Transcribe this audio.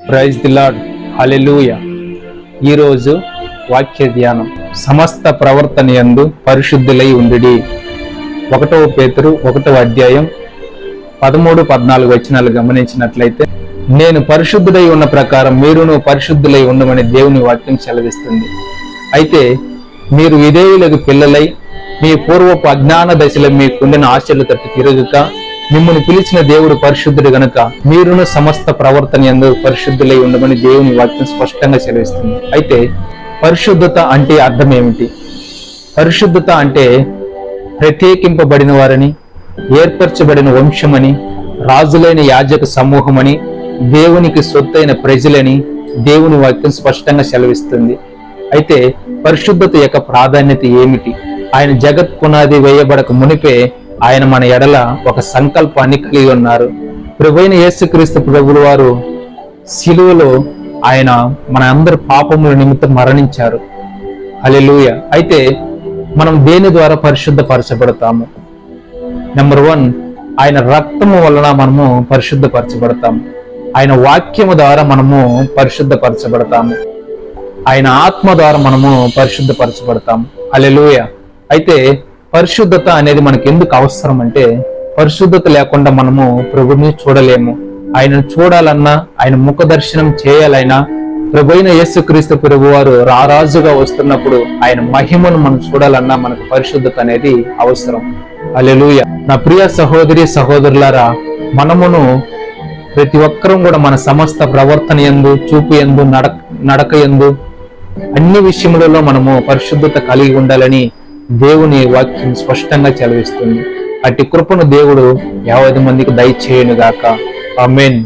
Praise the lord, హల్లెలూయా. ఈరోజు వాక్య ధ్యానం, సమస్త ప్రవర్తన యందు పరిశుద్ధులై ఉండుడి. 1 పేతురు 1వ అధ్యాయం 13-14 వచనాలు గమనించినట్లయితే, నేను పరిశుద్ధుడై ఉన్న ప్రకారం మీరును పరిశుద్ధులై ఉండమని దేవుని వాక్యం సెలవిస్తుంది. అయితే మీరు విధేయులకు పిల్లలై మీ పూర్వపు అజ్ఞాన దశలో మీకుండిన ఆశలు తట్టు తిరుగుక, మిమ్మల్ని పిలిచిన దేవుడు పరిశుద్ధుడు గనుక మీరును సమస్త ప్రవర్తన యందు పరిశుద్ధులై ఉండమని దేవుని వాక్యం స్పష్టంగా సెలవిస్తుంది. అయితే పరిశుద్ధత అంటే అర్థం ఏమిటి? పరిశుద్ధత అంటే ప్రత్యేకింపబడిన వారని, ఏర్పరచబడిన వంశమని, రాజులైన యాజక సమూహమని, దేవునికి సొత్తైన ప్రజలని దేవుని వాక్యం స్పష్టంగా సెలవిస్తుంది. అయితే పరిశుద్ధత యొక్క ప్రాధాన్యత ఏమిటి? ఆయన జగత్ పునాది వేయబడక మునిపే ఆయన మన ఎడల ఒక సంకల్పాన్ని కలిగి ఉన్నారు. ప్రభువైన యేసుక్రీస్తు ప్రభువు వారు శిలువలో ఆయన మన అందరి పాపముల నిమిత్తం మరణించారు. హల్లెలూయా. అయితే మనం దేని ద్వారా పరిశుద్ధపరచబడతాము? నెంబర్ 1, ఆయన రక్తము వలన మనము పరిశుద్ధపరచబడతాము. ఆయన వాక్యము ద్వారా మనము పరిశుద్ధపరచబడతాము. ఆయన ఆత్మ ద్వారా మనము పరిశుద్ధపరచబడతాము. హల్లెలూయా. అయితే పరిశుద్ధత అనేది మనకి ఎందుకు అవసరం అంటే, పరిశుద్ధత లేకుండా మనము ప్రభుని చూడలేము. ఆయనను చూడాలన్నా, ఆయన ముఖ దర్శనం చేయాలైనా, ప్రభువైన యేసుక్రీస్తు ప్రభు వారు రారాజుగా వస్తున్నప్పుడు ఆయన మహిమను మనం చూడాలన్నా మనకు పరిశుద్ధత అనేది అవసరం. హల్లెలూయా. నా ప్రియ సహోదరి సహోదరులారా, మనమును ప్రతి ఒక్కరం కూడా మన సమస్త ప్రవర్తన యందు, చూపు యందు, నడక యందు, అన్ని విషయములలో మనము పరిశుద్ధత కలిగి ఉండాలని దేవుని వాక్యం స్పష్టంగా సెలవిస్తుంది. అట్టి కృపను దేవుడు 50 మందికి దయచేయును గాక. ఆమేన్.